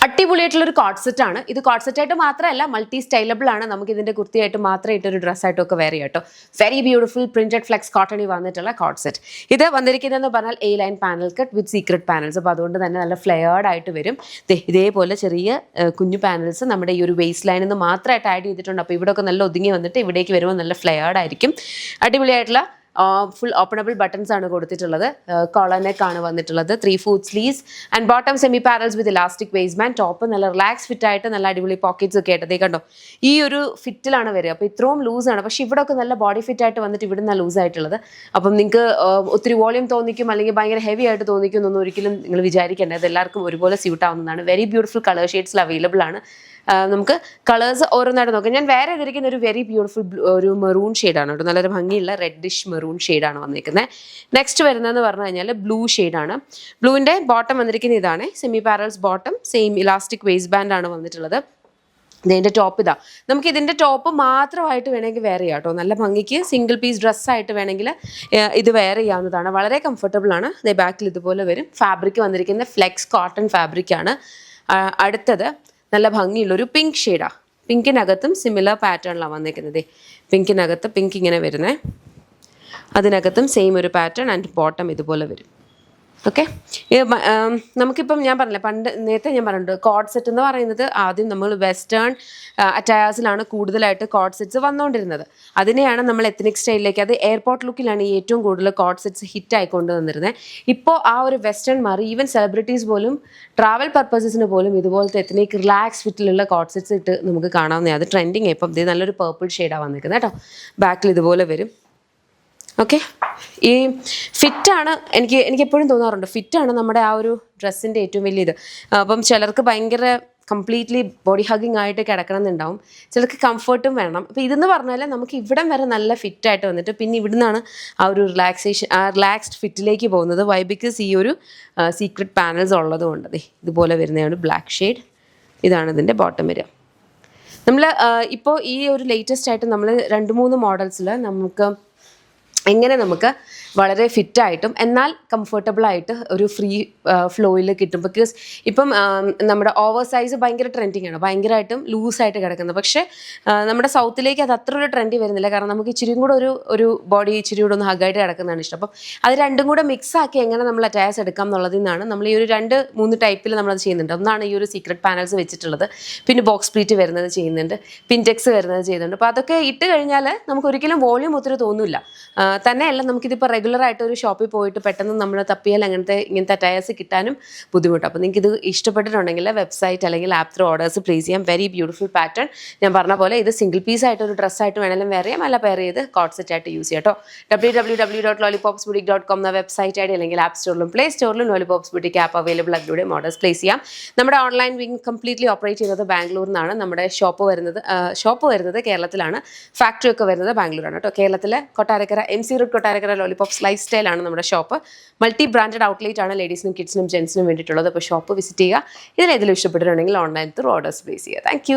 അടിപൊളിയായിട്ടുള്ളൊരു coat set ആണ് ഇത്. Coat set ആയിട്ട് മാത്രമല്ല, മൾട്ടി സ്റ്റൈലബിൾ ആണ്. നമുക്ക് ഇതിന്റെ കുർത്തിയായിട്ട് മാത്രം ഇട്ടൊരു ഡ്രസ്സായിട്ടും ഒക്കെ വേറെ കേട്ടോ. വെരി ബ്യൂട്ടിഫുൾ പ്രിന്റഡ് ഫ്ലെക്സ് കോട്ടണിൽ വന്നിട്ടുള്ള കോട്ട് സെറ്റ്. ഇത് വന്നിരിക്കുന്നതെന്ന് പറഞ്ഞാൽ A line panel cut with secret panels. അപ്പോൾ അതുകൊണ്ട് തന്നെ നല്ല ഫ്ലെയർഡ് ആയിട്ട് വരും. ഇതേപോലെ ചെറിയ കുഞ്ഞു പാനൽസ് നമ്മുടെ ഈ ഒരു വേസ്റ്റ് ലൈനിൽ നിന്ന് മാത്രമായിട്ട് ആഡ് ചെയ്തിട്ടുണ്ട്. അപ്പോൾ ഇവിടെ ഒക്കെ നല്ല ഒതുങ്ങി വന്നിട്ട് ഇവിടേക്ക് വരുമ്പോൾ നല്ല ഫ്ലെയർഡ് ആയിരിക്കും. അടിപൊളിയായിട്ടുള്ള ഫുൾ ഓപ്പണബിൾ ബട്ടൺസ് ആണ് കൊടുത്തിട്ടുള്ളത്. കോളർ നെക്ക് ആണ് വന്നിട്ടുള്ളത്. 3/4 sleeves and bottom semi പാരൽസ് with elastic waste band. Top നല്ല റിലാക്സ് ഫിറ്റ് ആയിട്ട് നല്ല അടിപൊളി പോക്കറ്റ്സ് ഒക്കെ ആയിട്ട് കണ്ടോ, ഈ ഒരു ഫിറ്റിലാണ് വരിക. അപ്പോൾ ഇത്രയും ലൂസാണ്, പക്ഷേ ഇവിടെ ഒക്കെ നല്ല ബോഡി ഫിറ്റ് ആയിട്ട് വന്നിട്ട് ഇവിടെ നിന്നാണ് ലൂസ് ആയിട്ടുള്ളത്. അപ്പം നിങ്ങൾക്ക് ഒത്തിരി വോളിയം തോന്നിക്കും അല്ലെങ്കിൽ ഭയങ്കര ഹെവി ആയിട്ട് തോന്നിക്കും എന്നൊന്നും ഒരിക്കലും നിങ്ങൾ വിചാരിക്കേണ്ടത്. എല്ലാവർക്കും ഒരുപോലെ സ്യൂട്ട് ആവുന്നതാണ്. വെരി ബ്യൂട്ടിഫുൾ കളർ ഷെയ്ഡ്സിൽ അവൈലബിൾ ആണ്. നമുക്ക് കളേഴ്സ് ഓരോന്നായിട്ട് നോക്കാം. ഞാൻ വേറെ ഇതിരിക്കുന്ന ഒരു വെരി ബ്യൂട്ടിഫുൾ ഒരു മെറൂൺ ഷെയ്ഡാണ് കേട്ടോ. നല്ലൊരു ഭംഗിയുള്ള റെഡിഷ് മെറൂൺ ഷെയ്ഡാണ് വന്നിരിക്കുന്നത്. നെക്സ്റ്റ് വരുന്നതെന്ന് പറഞ്ഞു കഴിഞ്ഞാൽ ബ്ലൂ ഷെയ്ഡാണ്. ബ്ലൂവിൻ്റെ ബോട്ടം വന്നിരിക്കുന്ന ഇതാണ്. Semi പാരൽസ് bottom, same elastic waste band ആണ് വന്നിട്ടുള്ളത്. ഇതിൻ്റെ ടോപ്പ് ഇതാ. നമുക്ക് ഇതിൻ്റെ ടോപ്പ് മാത്രമായിട്ട് വേണമെങ്കിൽ വെയർ ചെയ്യാം കേട്ടോ. നല്ല ഭംഗിക്ക് സിംഗിൾ പീസ് ഡ്രസ്സായിട്ട് വേണമെങ്കിൽ ഇത് വെയർ ചെയ്യാവുന്നതാണ്. വളരെ കംഫർട്ടബിൾ ആണ്. ഇത് ബാക്കിൽ ഇതുപോലെ വരും. ഫാബ്രിക് വന്നിരിക്കുന്ന ഫ്ലെക്സ് കോട്ടൺ ഫാബ്രിക്കാണ്. അടുത്തത് നല്ല ഭംഗിയുള്ളൊരു പിങ്ക് ഷെയ്ഡാണ്. പിങ്കിനകത്തും സിമിലർ പാറ്റേണിലാണ് വന്നിരിക്കുന്നത്. പിങ്കിനകത്ത് പിങ്ക് ഇങ്ങനെ വരുന്നത്, അതിനകത്തും സെയിം ഒരു പാറ്റേൺ ആൻഡ് ബോട്ടം ഇതുപോലെ വരും. ഓക്കെ, നമുക്കിപ്പം ഞാൻ പറഞ്ഞില്ല, നേരത്തെ ഞാൻ പറഞ്ഞിട്ടുണ്ട് കോഡ് സെറ്റ് എന്ന് പറയുന്നത് ആദ്യം നമ്മൾ വെസ്റ്റേൺ അറ്റയേഴ്സിലാണ് കൂടുതലായിട്ട് കോഡ് സെറ്റ്സ് വന്നുകൊണ്ടിരുന്നത്. അതിനെയാണ് നമ്മൾ എത്നിക് സ്റ്റൈലിലേക്ക്, അത് എയർപോർട്ട് ലുക്കിലാണ് ഏറ്റവും കൂടുതൽ കോഡ് സെറ്റ്സ് ഹിറ്റ് ആയിക്കൊണ്ട് വന്നിരുന്നത്. ഇപ്പോൾ ആ ഒരു വെസ്റ്റേൺ മാറി. ഈവൻ സെലിബ്രിറ്റീസ് പോലും ട്രാവൽ പർപ്പസസിന് പോലും ഇതുപോലത്തെ എത്നിക് റിലാക്സ് ഫിറ്റിലുള്ള കോഡ് സെറ്റ്സ് ഇട്ട് നമുക്ക് കാണാവുന്നതാണ്. അത് ട്രെൻഡിങ്. ഇപ്പം ഇത് നല്ലൊരു പേർപ്പിൾ ഷെയ്ഡാണ് വന്നിരിക്കുന്നത് കേട്ടോ. ബാക്കിൽ ഇതുപോലെ വരും. ഓക്കെ, ഈ ഫിറ്റാണ് എനിക്ക് എപ്പോഴും തോന്നാറുണ്ട്, ഫിറ്റാണ് നമ്മുടെ ആ ഒരു ഡ്രസ്സിൻ്റെ ഏറ്റവും വലിയ ഇത്. അപ്പം ചിലർക്ക് ഭയങ്കര കംപ്ലീറ്റ്ലി ബോഡി ഹഗ്ഗിങ് ആയിട്ട് കിടക്കണം എന്നുണ്ടാവും, ചിലർക്ക് കംഫർട്ടും വേണം. അപ്പോൾ ഇതെന്ന് പറഞ്ഞാൽ നമുക്ക് ഇവിടം വരെ നല്ല ഫിറ്റായിട്ട് വന്നിട്ട് പിന്നെ ഇവിടുന്നാണ് ആ ഒരു റിലാക്സ്ഡ് ഫിറ്റിലേക്ക് പോകുന്നത്. വൈ? ബിക്കോസ് ഈ ഒരു സീക്രട്ട് പാനൽസ് ഉള്ളത് കൊണ്ട്. ഇതുപോലെ വരുന്നതാണ് ബ്ലാക്ക് ഷെയ്ഡ്. ഇതാണ് ഇതിൻ്റെ ബോട്ടം വരിക. നമ്മൾ ഇപ്പോൾ ഈ ഒരു ലേറ്റസ്റ്റ് ആയിട്ട് നമ്മൾ 2-3 മോഡൽസിൽ നമുക്ക് വളരെ ഫിറ്റായിട്ടും എന്നാൽ കംഫർട്ടബിളായിട്ട് ഒരു ഫ്രീ ഫ്ലോയിൽ കിട്ടും. ബിക്കോസ് ഇപ്പം നമ്മുടെ ഓവർ സൈസ് ഭയങ്കര ട്രെൻഡിങ് ആണ്, ഭയങ്കരമായിട്ടും ലൂസായിട്ട് കിടക്കുന്നത്. പക്ഷേ നമ്മുടെ സൗത്തിലേക്ക് അത് അത്ര ഒരു ട്രെൻഡി വരുന്നില്ല. കാരണം നമുക്ക് ഇച്ചിരിയും കൂടെ ഒരു ബോഡി ഇച്ചിരി കൂടെ ഒന്ന് ഹഗ്ഗായിട്ട് കിടക്കുന്നതാണ് ഇഷ്ടം. അപ്പം അത് രണ്ടും കൂടെ മിക്സ് ആക്കി എങ്ങനെ നമ്മൾ അറ്റാച്ച് എടുക്കാം എന്നുള്ളതിൽ നിന്നാണ് നമ്മൾ ഈ ഒരു 2-3 ടൈപ്പിൽ നമ്മളത് ചെയ്യുന്നുണ്ട്. ഒന്നാണ് ഈ ഒരു സീക്രട്ട് പാനൽസ് വെച്ചിട്ടുള്ളത്, പിന്നെ ബോക്സ് പ്ലീറ്റ് വരുന്നത് ചെയ്യുന്നുണ്ട്, പിൻടെക്സ് വരുന്നത് ചെയ്യുന്നുണ്ട്. അപ്പോൾ അതൊക്കെ ഇട്ട് കഴിഞ്ഞാൽ നമുക്ക് ഒരിക്കലും വോളിയം ഒത്തിരി തോന്നില്ല. തന്നെയല്ല, നമുക്കിതിപ്പോൾ റെഗുലറായിട്ട് ഒരു ഷോപ്പിൽ പോയിട്ട് പെട്ടെന്ന് നമ്മൾ തപ്പിയാൽ ഇങ്ങനത്തെ അറ്റയേഴ്സ് കിട്ടാനും ബുദ്ധിമുട്ടാണ്. അപ്പോൾ നിങ്ങൾക്ക് ഇത് ഇഷ്ടപ്പെട്ടിട്ടുണ്ടെങ്കിൽ വെബ്സൈറ്റ് അല്ലെങ്കിൽ ആപ്പ് ത്രൂ ഓർഡേഴ്സ് പ്ലേസ് ചെയ്യാം. Very beautiful pattern. ഞാൻ പറഞ്ഞ പോലെ ഇത് സിംഗിൾ പീസായിട്ട് ഒരു ഡ്രസ്സായിട്ട് വേണമെങ്കിലും വേറെ ചെയ്യാം, അല്ല പെയർ ചെയ്ത് കോട്ട് സെറ്റ് ആയിട്ട് യൂസ് ചെയ്യാം കേട്ടോ. www.lollipopsboutique.com എന്ന വെബ്സൈറ്റ് ആയിട്ട് അല്ലെങ്കിൽ ആപ്പ് സ്റ്റോറിലും പ്ലേ സ്റ്റോറിലും ലോലിപോപ്സ് ബുട്ടിക് ആപ്പ് അവൈലബിൾ. അതിലൂടെ ഓർഡേഴ്സ് പ്ലേസ് ചെയ്യാം. നമ്മുടെ ഓൺലൈൻ വിങ് കംപ്ലീറ്റ്ലി ഓപ്പറേറ്റ് ചെയ്യുന്നത് ബാംഗ്ലൂരിൽ നിന്നാണ്. നമ്മുടെ ഷോപ്പ് വരുന്നത് കേരളത്തിലാണ്. ഫാക്ടറി ഒക്കെ വരുന്നത് ബാംഗ്ലൂരാണ് കേട്ടോ. കേരളത്തിലെ Kottarakkara MC road Kottarakkara lollipops life സ്റ്റൈലാണ് നമ്മുടെ ഷോപ്പ്. മൾട്ടി ബ്രാൻഡഡ് ഔട്ട്ലെറ്റ് ആണ് ലേഡീസിനും കിഡ്സിനും ജെൻസിനും വേണ്ടിയിട്ടുള്ളത്. അപ്പോൾ ഷോപ്പ് വിസിറ്റ് ചെയ്യുക. ഇതിലേതിലും ഇഷ്ടപ്പെട്ടിട്ടുണ്ടെങ്കിൽ ഓൺലൈൻ ത്രൂ ഓർഡേഴ്സ് പ്ലേസ് ചെയ്യുക. താങ്ക്